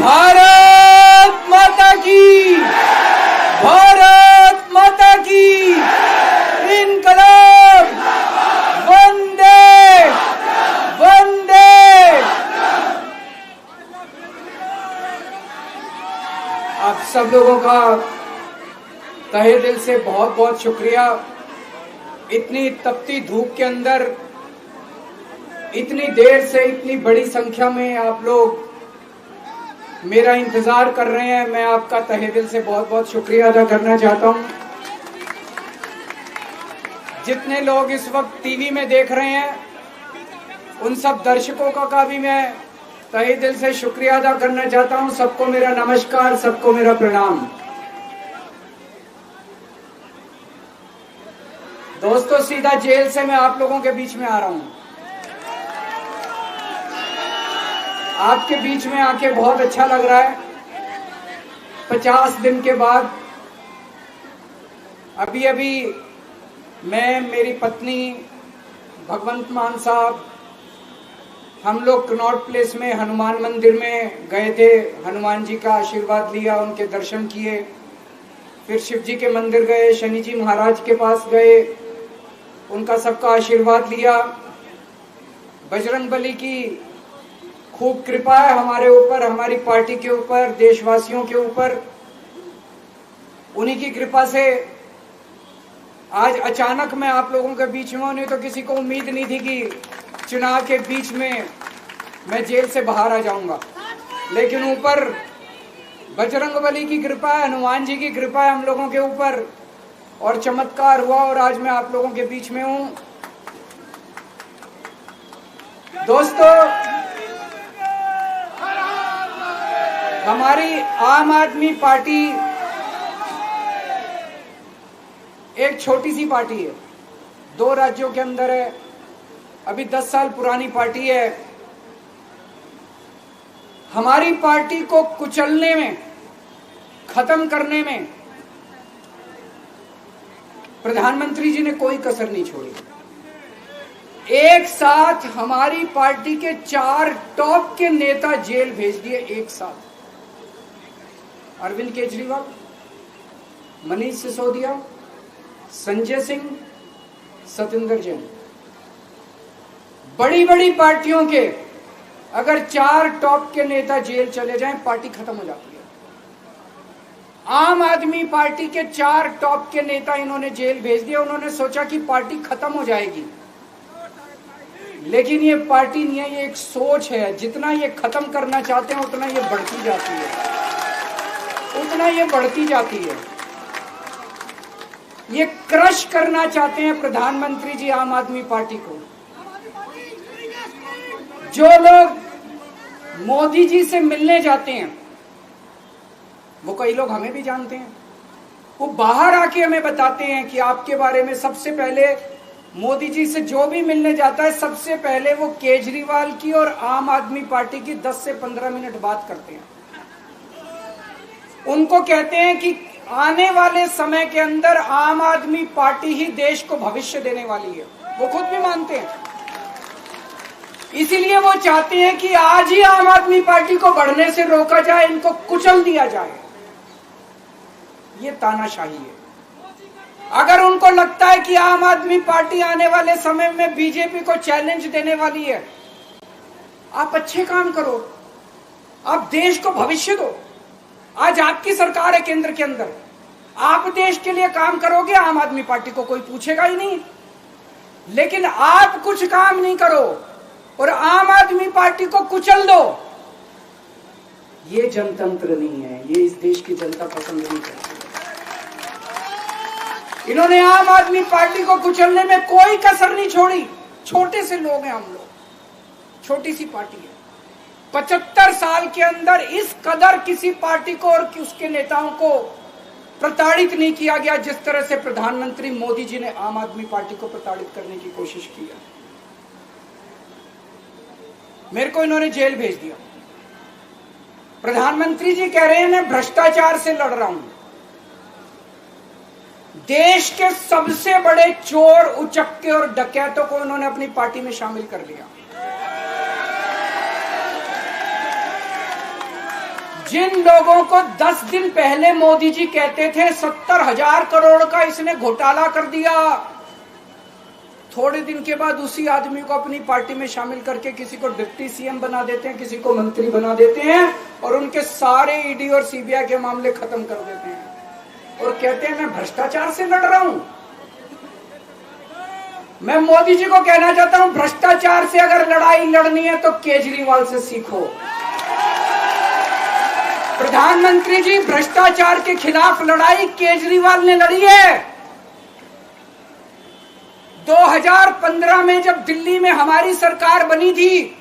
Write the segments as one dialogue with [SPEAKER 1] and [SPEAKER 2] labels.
[SPEAKER 1] भारत माता की, भारत माता की, इनकलाब, वंदे वंदे। आप सब लोगों का तहे दिल से बहुत बहुत शुक्रिया। इतनी तपती धूप के अंदर इतनी देर से इतनी बड़ी संख्या में आप लोग मेरा इंतजार कर रहे हैं। मैं आपका तहे दिल से बहुत बहुत शुक्रिया अदा करना चाहता हूं। जितने लोग इस वक्त टीवी में देख रहे हैं उन सब दर्शकों का भी मैं तहे दिल से शुक्रिया अदा करना चाहता हूं। सबको मेरा नमस्कार, सबको मेरा प्रणाम। दोस्तों, सीधा जेल से मैं आप लोगों के बीच में आ रहा हूं। आपके बीच में आके बहुत अच्छा लग रहा है। 50 दिन के बाद अभी अभी मैं, मेरी पत्नी, भगवंत मान साहब, हम लोग कनॉट प्लेस में हनुमान मंदिर में गए थे। हनुमान जी का आशीर्वाद लिया, उनके दर्शन किए। फिर शिव जी के मंदिर गए, शनि जी महाराज के पास गए, उनका सबका आशीर्वाद लिया। बजरंगबली की खूब कृपा है हमारे ऊपर, हमारी पार्टी के ऊपर, देशवासियों के ऊपर। उन्हीं की कृपा से आज अचानक मैं आप लोगों के बीच में हूं। नहीं तो किसी को उम्मीद नहीं थी कि चुनाव के बीच में मैं जेल से बाहर आ जाऊंगा। लेकिन ऊपर बजरंगबली की कृपा है, हनुमान जी की कृपा है हम लोगों के ऊपर, और चमत्कार हुआ और आज मैं आप लोगों के बीच में हूं। दोस्तों, हमारी आम आदमी पार्टी एक छोटी सी पार्टी है, 2 राज्यों के अंदर है, अभी 10 साल पुरानी पार्टी है। हमारी पार्टी को कुचलने में, खत्म करने में प्रधानमंत्री जी ने कोई कसर नहीं छोड़ी। एक साथ हमारी पार्टी के 4 टॉप के नेता जेल भेज दिए एक साथ। अरविंद केजरीवाल, मनीष सिसोदिया, संजय सिंह, सतेंद्र जैन। बड़ी बड़ी पार्टियों के अगर 4 टॉप के नेता जेल चले जाएं, पार्टी खत्म हो जाती है। आम आदमी पार्टी के 4 टॉप के नेता इन्होंने जेल भेज दिए। उन्होंने सोचा कि पार्टी खत्म हो जाएगी, लेकिन ये पार्टी नहीं है, ये एक सोच है। जितना ये खत्म करना चाहते हैं उतना ये बढ़ती जाती है, उतना ये बढ़ती जाती है। ये क्रश करना चाहते हैं प्रधानमंत्री जी आम आदमी पार्टी को। जो लोग मोदी जी से मिलने जाते हैं, वो कई लोग हमें भी जानते हैं, वो बाहर आके हमें बताते हैं कि आपके बारे में सबसे पहले मोदी जी से जो भी मिलने जाता है, सबसे पहले वो केजरीवाल की और आम आदमी पार्टी की 10 से 15 मिनट बात करते हैं। उनको कहते हैं कि आने वाले समय के अंदर आम आदमी पार्टी ही देश को भविष्य देने वाली है। वो खुद भी मानते हैं। इसीलिए वो चाहते हैं कि आज ही आम आदमी पार्टी को बढ़ने से रोका जाए, इनको कुचल दिया जाए। ये तानाशाही है। अगर उनको लगता है कि आम आदमी पार्टी आने वाले समय में बीजेपी को चैलेंज देने वाली है, आप अच्छे काम करो, आप देश को भविष्य दो। आज आपकी सरकार है केंद्र के अंदर, आप देश के लिए काम करोगे, आम आदमी पार्टी को कोई पूछेगा ही नहीं। लेकिन आप कुछ काम नहीं करो और आम आदमी पार्टी को कुचल दो, ये जनतंत्र नहीं है, ये इस देश की जनता पसंद नहीं करती। इन्होंने आम आदमी पार्टी को कुचलने में कोई कसर नहीं छोड़ी। छोटे से लोग हैं हम लोग, छोटी सी पार्टी है। 75 साल के अंदर इस कदर किसी पार्टी को और उसके नेताओं को प्रताड़ित नहीं किया गया जिस तरह से प्रधानमंत्री मोदी जी ने आम आदमी पार्टी को प्रताड़ित करने की कोशिश की है। मेरे को इन्होंने जेल भेज दिया। प्रधानमंत्री जी कह रहे हैं मैं भ्रष्टाचार से लड़ रहा हूं। देश के सबसे बड़े चोर, उचक्के और डकैतों को उन्होंने अपनी पार्टी में शामिल कर लिया। जिन लोगों को 10 दिन पहले मोदी जी कहते थे 70,000 करोड़ का इसने घोटाला कर दिया, थोड़े दिन के बाद उसी आदमी को अपनी पार्टी में शामिल करके किसी को डिप्टी सीएम बना देते हैं, किसी को मंत्री बना देते हैं और उनके सारे ईडी और सीबीआई के मामले खत्म कर देते हैं और कहते हैं मैं भ्रष्टाचार से लड़ रहा हूं। मैं मोदी जी को कहना चाहता हूं, भ्रष्टाचार से अगर लड़ाई लड़नी है तो केजरीवाल से सीखो। प्रधानमंत्री जी, भ्रष्टाचार के खिलाफ लड़ाई केजरीवाल ने लड़ी है। 2015 में जब दिल्ली में हमारी सरकार बनी थी,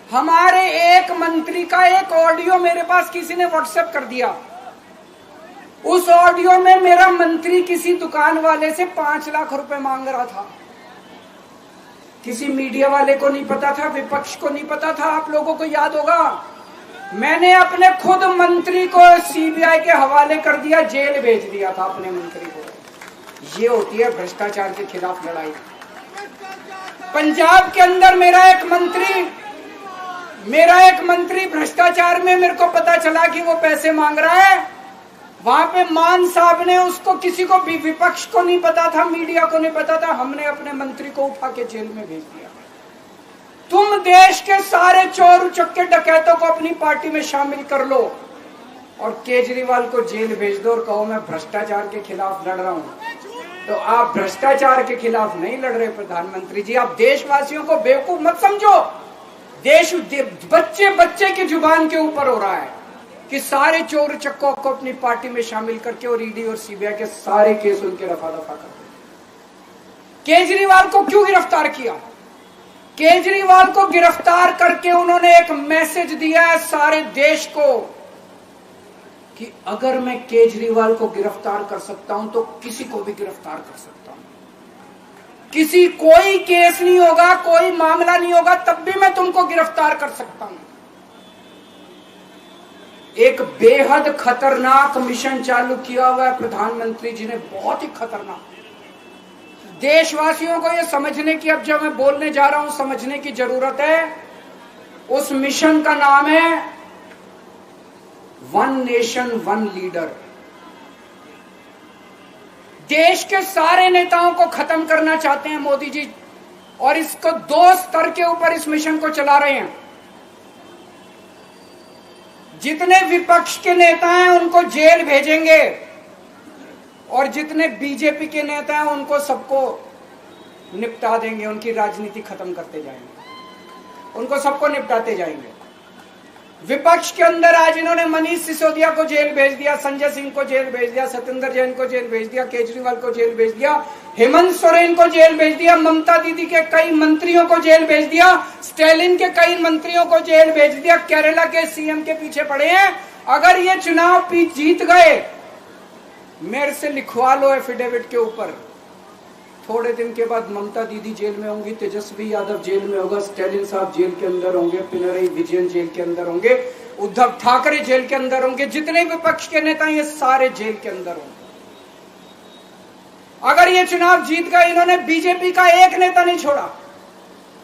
[SPEAKER 1] हमारे एक मंत्री का एक ऑडियो मेरे पास किसी ने व्हाट्सएप कर दिया। उस ऑडियो में मेरा मंत्री किसी दुकान वाले से 5 लाख रुपए मांग रहा था। किसी मीडिया वाले को नहीं पता था, विपक्ष को नहीं पता था, आप लोगों को याद होगा। मैंने अपने खुद मंत्री को सीबीआई के हवाले कर दिया, जेल भेज दिया था अपने मंत्री को। ये होती है भ्रष्टाचार के खिलाफ लड़ाई। पंजाब के अंदर मेरा एक मंत्री भ्रष्टाचार में, मेरे को पता चला कि वो पैसे मांग रहा है। वहां पे मान साहब ने उसको, किसी को भी, विपक्ष को नहीं पता था, मीडिया को नहीं पता था, हमने अपने मंत्री को उठा के जेल में भेज दिया। तुम देश के सारे चोर उचक्के डकैतों को अपनी पार्टी में शामिल कर लो और केजरीवाल को जेल भेज दो और कहो मैं भ्रष्टाचार के खिलाफ लड़ रहा हूं। तो आप भ्रष्टाचार के खिलाफ नहीं लड़ रहे प्रधानमंत्री जी। आप देशवासियों को बेवकूफ मत समझो। देश बच्चे बच्चे की जुबान के ऊपर हो रहा है कि सारे चोर चक्कों को अपनी पार्टी में शामिल करके और ईडी और सीबीआई के सारे केस उनके रफा दफा कर दो। केजरीवाल को क्यों गिरफ्तार किया? केजरीवाल को गिरफ्तार करके उन्होंने एक मैसेज दिया है सारे देश को कि अगर मैं केजरीवाल को गिरफ्तार कर सकता हूं तो किसी को भी गिरफ्तार कर सकता हूं। कोई केस नहीं होगा, कोई मामला नहीं होगा, तब भी मैं तुमको गिरफ्तार कर सकता हूं। एक बेहद खतरनाक मिशन चालू किया हुआ है प्रधानमंत्री जी ने, बहुत ही खतरनाक। देशवासियों को यह समझने की, अब जब मैं बोलने जा रहा हूं, समझने की जरूरत है। उस मिशन का नाम है वन नेशन वन लीडर। देश के सारे नेताओं को खत्म करना चाहते हैं मोदी जी और इसको 2 स्तर के ऊपर इस मिशन को चला रहे हैं। जितने विपक्ष के नेता हैं उनको जेल भेजेंगे और जितने बीजेपी के नेता हैं उनको सबको निपटा देंगे, उनकी राजनीति खत्म करते जाएंगे, उनको सबको निपटाते जाएंगे। विपक्ष के अंदर आज इन्होंने मनीष सिसोदिया को जेल भेज दिया, संजय सिंह को जेल भेज दिया, सत्येंद्र जैन को जेल भेज दिया, केजरीवाल को जेल भेज दिया, हेमंत सोरेन को जेल भेज दिया, ममता दीदी के कई मंत्रियों को जेल भेज दिया, स्टालिन के कई मंत्रियों को जेल भेज दिया, केरला के सीएम के पीछे पड़े हैं। अगर ये चुनाव जीत गए, मेरे से लिखवा लो एफिडेविट के ऊपर, थोड़े दिन के बाद ममता दीदी जेल में होंगी, तेजस्वी यादव जेल में होगा, स्टालिन साहब जेल के अंदर होंगे, पिनरई विजयन जेल के अंदर होंगे, उद्धव ठाकरे जेल के अंदर होंगे, जितने विपक्ष के नेता ये सारे जेल के अंदर होंगे। अगर ये चुनाव जीत गए, इन्होंने बीजेपी का एक नेता नहीं छोड़ा।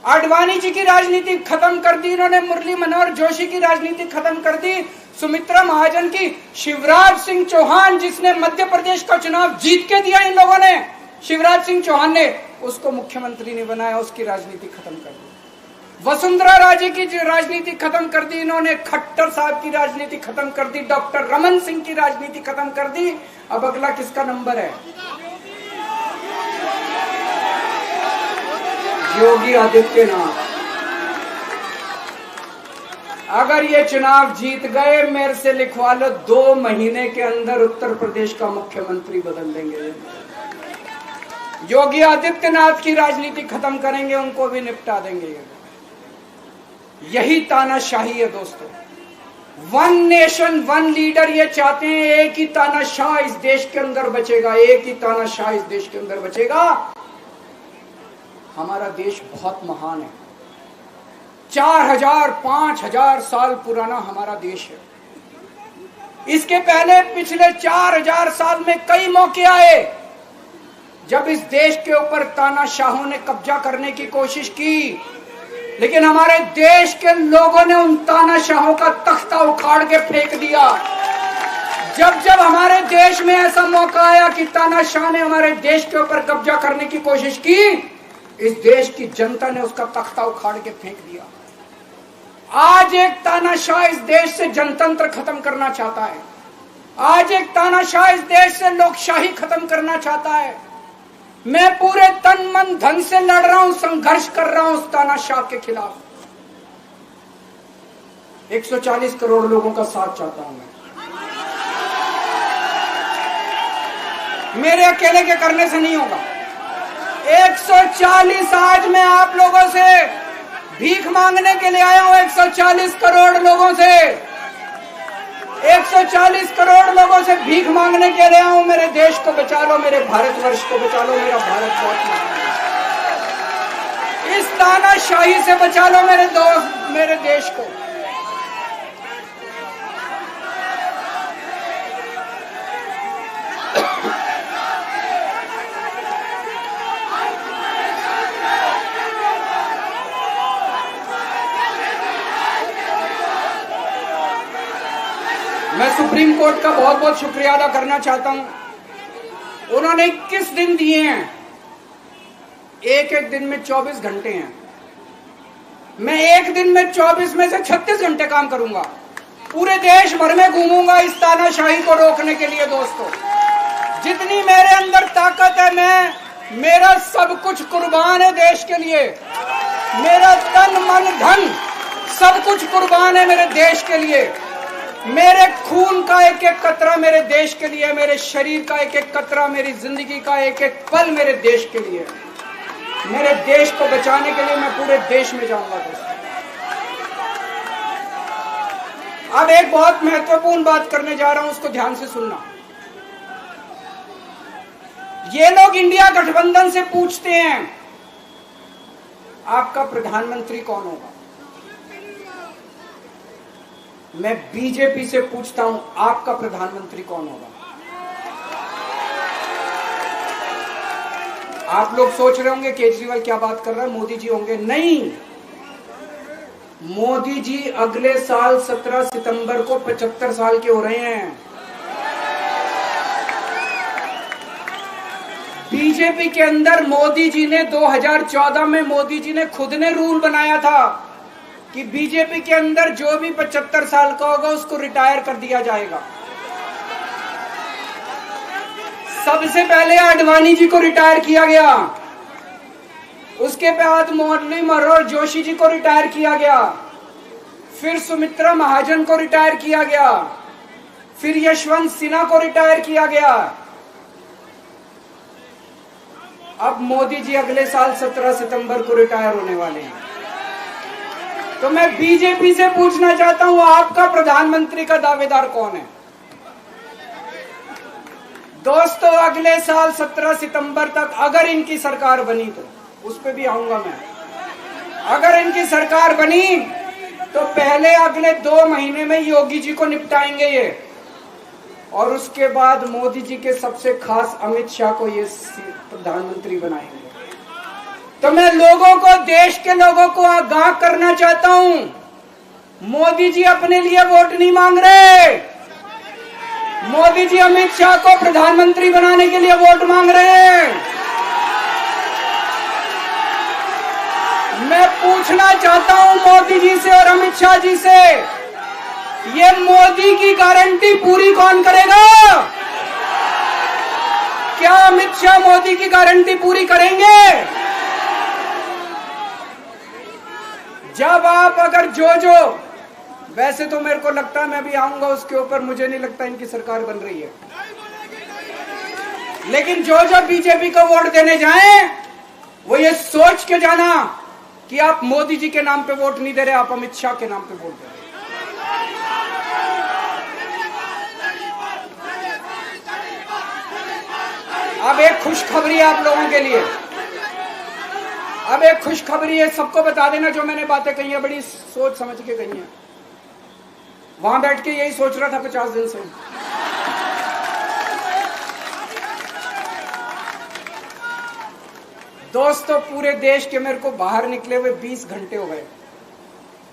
[SPEAKER 1] आडवाणी जी की राजनीति खत्म कर दी इन्होंने, मुरली मनोहर जोशी की राजनीति खत्म कर दी, सुमित्रा महाजन की, शिवराज सिंह चौहान जिसने मध्य प्रदेश का चुनाव जीत के दिया इन लोगों ने, शिवराज सिंह चौहान ने उसको मुख्यमंत्री नहीं बनाया, उसकी राजनीति खत्म कर दी। वसुंधरा राजे की राजनीति खत्म कर दी इन्होंने, खट्टर साहब की राजनीति खत्म कर दी, डॉक्टर रमन सिंह की राजनीति खत्म कर दी। अब अगला किसका नंबर है? योगी आदित्यनाथ। अगर ये चुनाव जीत गए, मेरे से लिखवा लो, 2 महीने के अंदर उत्तर प्रदेश का मुख्यमंत्री बदल देंगे। योगी आदित्यनाथ की राजनीति खत्म करेंगे, उनको भी निपटा देंगे। यही तानाशाही है दोस्तों। वन नेशन वन लीडर ये चाहते हैं, एक ही तानाशाह इस देश के अंदर बचेगा, एक ही तानाशाह इस देश के अंदर बचेगा। हमारा देश बहुत महान है, 4000 5000 साल पुराना हमारा देश है। इसके पहले पिछले 4000 साल में कई मौके आए जब इस देश के ऊपर तानाशाहों ने कब्जा करने की कोशिश की। लेकिन हमारे देश के लोगों ने उन तानाशाहों का तख्ता उखाड़ के फेंक दिया। जब जब हमारे देश में ऐसा मौका आया कि तानाशाह ने हमारे देश के ऊपर कब्जा करने की कोशिश की, इस देश की जनता ने उसका तख्ता उखाड़ के फेंक दिया। आज एक तानाशाह इस देश से जनतंत्र खत्म करना चाहता है। आज एक तानाशाह इस देश से लोकशाही खत्म करना चाहता है। मैं पूरे तन मन धन से लड़ रहा हूं, संघर्ष कर रहा हूं उस तानाशाह के खिलाफ। 140 करोड़ लोगों का साथ चाहता हूं मैं। मेरे अकेले के करने से नहीं होगा। 140 आज मैं आप लोगों से भीख मांगने के लिए आया हूं। 140 करोड़ लोगों से 140 करोड़ लोगों से भीख मांगने के लिए आया हूं। मेरे देश को बचा लो, मेरे भारतवर्ष को बचा लो, मेरा भारत बहुत महान है। इस तानाशाही से बचा लो मेरे दोस्त, मेरे देश को। मैं सुप्रीम कोर्ट का बहुत बहुत शुक्रिया अदा करना चाहता हूं। उन्होंने 21 दिन दिए हैं, एक एक दिन में 24 घंटे हैं। मैं एक दिन में 24 में से 36 घंटे काम करूंगा। पूरे देश भर में घूमूंगा इस तानाशाही को रोकने के लिए। दोस्तों, जितनी मेरे अंदर ताकत है, मेरा सब कुछ कुर्बान है देश के लिए। मेरा तन मन धन सब कुछ कुर्बान है मेरे देश के लिए। मेरे खून का एक एक कतरा मेरे देश के लिए, मेरे शरीर का एक एक कतरा, मेरी जिंदगी का एक एक पल मेरे देश के लिए। मेरे देश को बचाने के लिए मैं पूरे देश में जाऊंगा। दोस्तों, अब एक बहुत महत्वपूर्ण बात करने जा रहा हूं, उसको ध्यान से सुनना। ये लोग इंडिया गठबंधन से पूछते हैं आपका प्रधानमंत्री कौन होगा। मैं बीजेपी से पूछता हूं आपका प्रधानमंत्री कौन होगा। आप लोग सोच रहे होंगे केजरीवाल क्या बात कर रहा है, मोदी जी होंगे। नहीं, मोदी जी अगले साल 17 सितंबर को 75 साल के हो रहे हैं। बीजेपी के अंदर मोदी जी ने 2014 में मोदी जी ने खुद ने रूल बनाया था कि बीजेपी के अंदर जो भी 75 साल का होगा उसको रिटायर कर दिया जाएगा। सबसे पहले आडवाणी जी को रिटायर किया गया, उसके बाद मुरली मनोहर जोशी जी को रिटायर किया गया, फिर सुमित्रा महाजन को रिटायर किया गया, फिर यशवंत सिन्हा को रिटायर किया गया। अब मोदी जी अगले साल 17 सितंबर को रिटायर होने वाले हैं। तो मैं बीजेपी से पूछना चाहता हूं आपका प्रधानमंत्री का दावेदार कौन है। दोस्तों, अगले साल 17 सितंबर तक अगर इनकी सरकार बनी, तो उस पर भी आऊंगा मैं। अगर इनकी सरकार बनी तो पहले अगले 2 महीने में योगी जी को निपटाएंगे ये, और उसके बाद मोदी जी के सबसे खास अमित शाह को ये प्रधानमंत्री बनाएंगे। तो मैं लोगों को, देश के लोगों को आगाह करना चाहता हूं, मोदी जी अपने लिए वोट नहीं मांग रहे। मोदी जी अमित शाह को प्रधानमंत्री बनाने के लिए वोट मांग रहे हैं। मैं पूछना चाहता हूं मोदी जी से और अमित शाह जी से, ये मोदी की गारंटी पूरी कौन करेगा? क्या अमित शाह मोदी की गारंटी पूरी करेंगे? जब आप अगर जो वैसे तो मेरे को लगता है मैं भी आऊंगा उसके ऊपर, मुझे नहीं लगता इनकी सरकार बन रही है, लेकिन जो बीजेपी को वोट देने जाएं वो ये सोच के जाना कि आप मोदी जी के नाम पे वोट नहीं दे रहे, आप अमित शाह के नाम पे वोट दे रहे। अब एक खुशखबरी है आप लोगों के लिए, अब एक खुशखबरी है। सबको बता देना जो मैंने बातें कही है, बड़ी सोच समझ के कही है। वहां बैठ के यही सोच रहा था 50 दिन से। दोस्तों, पूरे देश के मेरे को बाहर निकले हुए 20 घंटे हो गए।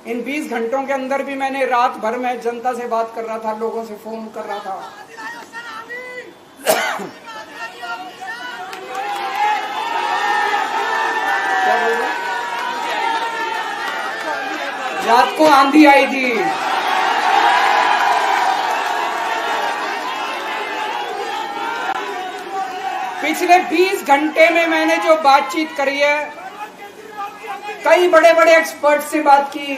[SPEAKER 1] इन 20 घंटों के अंदर भी मैंने रात भर में जनता से बात कर रहा था, लोगों से फोन कर रहा था। क्या बोल रहे? रात को आंधी आई थी। पिछले 20 घंटे में मैंने जो बातचीत करी है, कई बड़े बड़े एक्सपर्ट से बात की,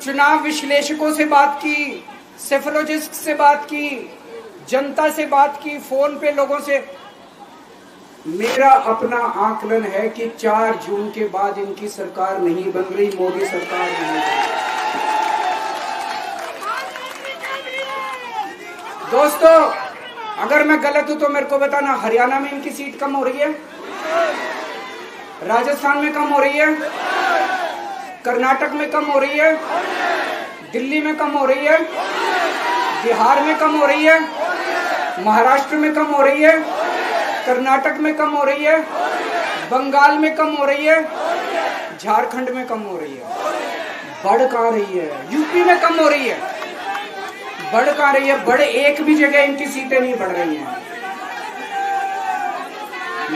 [SPEAKER 1] चुनाव विश्लेषकों से बात की, सेफोलॉजिस्ट से बात की, जनता से बात की, फोन पे लोगों से। मेरा अपना आकलन है कि 4 जून के बाद इनकी सरकार नहीं बन रही, मोदी सरकार नहीं बन रही। दोस्तों, अगर मैं गलत हूं तो मेरे को बताना। हरियाणा में इनकी सीट कम हो रही है, राजस्थान में कम हो रही है, कर्नाटक में कम हो रही है, दिल्ली में कम हो रही है, बिहार में कम हो रही है, महाराष्ट्र में कम हो रही है, कर्नाटक में कम हो रही है, बंगाल में कम हो रही है, झारखंड में कम हो रही है। बढ़ कहां रही है? यूपी में कम हो रही है, बढ़ कहां रही है? बड़े एक भी जगह इनकी सीटें नहीं बढ़ रही हैं।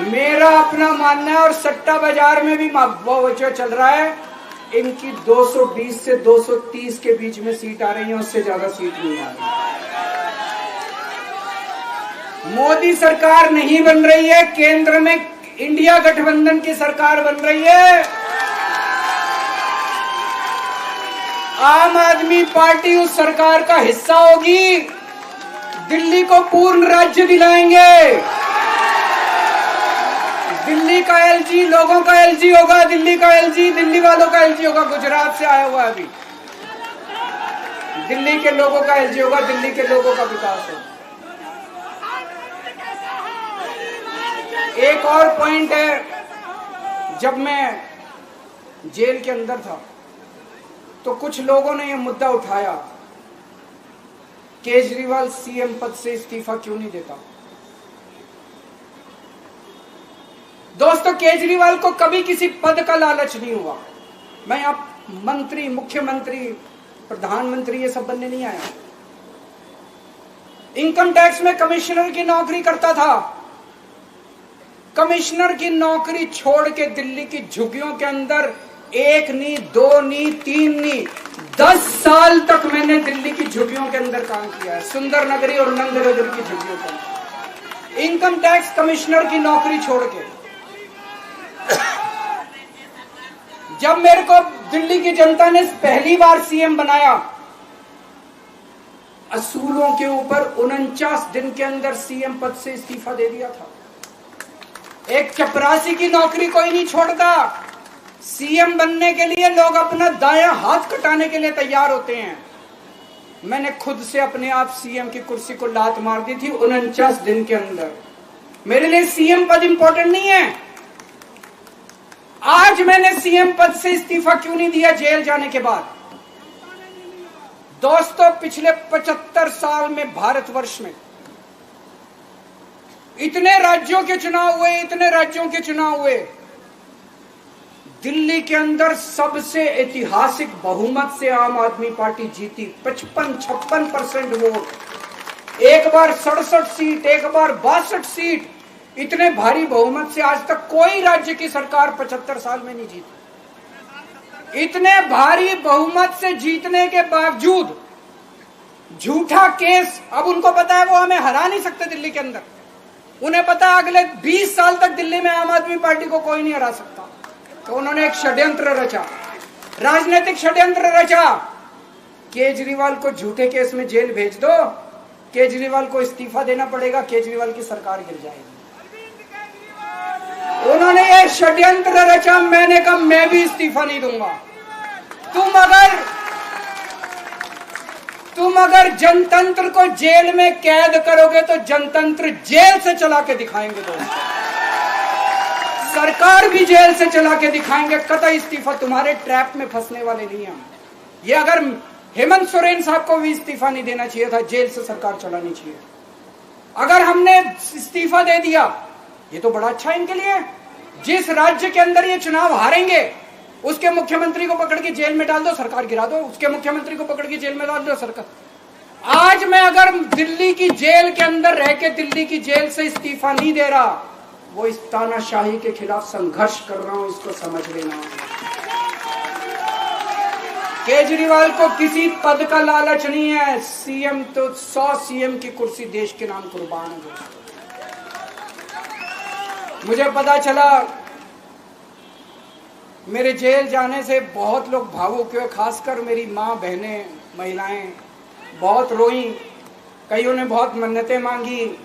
[SPEAKER 1] मेरा अपना मानना है, और सट्टा बाजार में भी जो चल रहा है, इनकी 220 से 230 के बीच में सीट आ रही है, उससे ज्यादा सीट नहीं आ रही। मोदी सरकार नहीं बन रही है, केंद्र में इंडिया गठबंधन की सरकार बन रही है। आम आदमी पार्टी उस सरकार का हिस्सा होगी। दिल्ली को पूर्ण राज्य दिलाएंगे। दिल्ली का एलजी लोगों का एलजी होगा, दिल्ली का एलजी दिल्ली वालों का एलजी होगा। गुजरात से आया हुआ है अभी, दिल्ली के लोगों का एलजी होगा, दिल्ली के लोगों का विकास होगा। एक और पॉइंट है, जब मैं जेल के अंदर था तो कुछ लोगों ने यह मुद्दा उठाया, केजरीवाल सीएम पद से इस्तीफा क्यों नहीं देता। दोस्तों, केजरीवाल को कभी किसी पद का लालच नहीं हुआ। मैं आप मंत्री, मुख्यमंत्री, प्रधानमंत्री ये सब बनने नहीं आया। इनकम टैक्स में कमिश्नर की नौकरी करता था। कमिश्नर की नौकरी छोड़ के दिल्ली की झुग्गियों के अंदर 1 नहीं, 2 नहीं, 3 नहीं, 10 साल तक मैंने दिल्ली की झुग्गियों के अंदर काम किया है, सुंदर नगरी और नंद नगरी की झुग्गियों के अंदर, इनकम टैक्स कमिश्नर की नौकरी छोड़ के। जब मेरे को दिल्ली की जनता ने पहली बार सीएम बनाया, असूलों के ऊपर 49 दिन के अंदर सीएम पद से इस्तीफा दे दिया था। एक चपरासी की नौकरी कोई नहीं छोड़ता। सीएम बनने के लिए लोग अपना दायां हाथ कटाने के लिए तैयार होते हैं। मैंने खुद से अपने आप सीएम की कुर्सी को लात मार दी थी 49 दिन के अंदर। मेरे लिए सीएम पद इंपॉर्टेंट नहीं है। आज मैंने सीएम पद से इस्तीफा क्यों नहीं दिया जेल जाने के बाद? दोस्तों, पिछले 75 साल में भारतवर्ष में इतने राज्यों के चुनाव हुए, इतने राज्यों के चुनाव हुए, दिल्ली के अंदर सबसे ऐतिहासिक बहुमत से आम आदमी पार्टी जीती। 55-56% वोट, एक बार 67 सीट, एक बार 62 सीट। इतने भारी बहुमत से आज तक कोई राज्य की सरकार 75 साल में नहीं जीती। इतने भारी बहुमत से जीतने के बावजूद झूठा केस, अब उनको पता है वो हमें हरा नहीं सकते दिल्ली के अंदर। उन्हें पता है अगले 20 साल तक दिल्ली में आम आदमी पार्टी को कोई नहीं हरा सकता। तो उन्होंने एक षड्यंत्र रचा, राजनीतिक षड्यंत्र रचा। केजरीवाल को झूठे केस में जेल भेज दो, केजरीवाल को इस्तीफा देना पड़ेगा, केजरीवाल की सरकार गिर जाएगी। उन्होंने ये षड्यंत्र रचा। मैंने कहा मैं भी इस्तीफा नहीं दूंगा। तुम अगर जनतंत्र को जेल में कैद करोगे तो जनतंत्र जेल से चला के दिखाएंगे। दोस्तों, सरकार भी जेल से चला के दिखाएंगे। कतई इस्तीफा, तुम्हारे ट्रैप में फंसने वाले नहीं हम। ये अगर हेमंत सोरेन साहब को भी इस्तीफा नहीं देना चाहिए था, जेल से सरकार चलानी चाहिए। अगर हमने इस्तीफा दे दिया, ये तो बड़ा अच्छा इनके लिए। जिस राज्य के अंदर ये चुनाव हारेंगे उसके मुख्यमंत्री को पकड़ के जेल में डाल दो, सरकार गिरा दो। उसके मुख्यमंत्री को पकड़ के जेल में डाल दो, सरकार। आज मैं अगर दिल्ली की जेल के अंदर रह के दिल्ली की जेल से इस्तीफा नहीं दे रहा, वो इस तानाशाही के खिलाफ संघर्ष कर रहा हूं, इसको समझ लेना। केजरीवाल को किसी पद का लालच नहीं है। सीएम तो 100 सीएम की कुर्सी देश के नाम कुर्बान है। मुझे पता चला, मेरे जेल जाने से बहुत लोग भावुक हुए, खासकर मेरी माँ, बहनें, महिलाएं बहुत रोई, कईयों ने बहुत मन्नतें मांगी।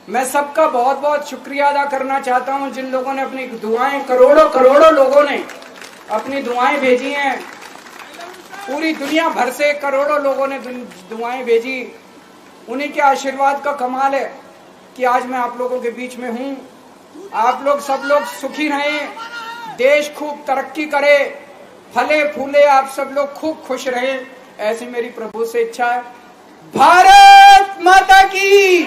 [SPEAKER 1] मैं सबका बहुत बहुत शुक्रिया अदा करना चाहता हूं, जिन लोगों ने अपनी दुआएं, करोड़ों लोगों ने अपनी दुआएं भेजी हैं। पूरी दुनिया भर से करोड़ों लोगों ने दुआएं भेजी। उन्हीं के आशीर्वाद का कमाल है कि आज मैं आप लोगों के बीच में हूं। आप लोग सब लोग सुखी रहें, देश खूब तरक्की करे, फले फूले, आप सब लोग खूब खुश रहें, ऐसी मेरी प्रभु से इच्छा है। भारत माता की।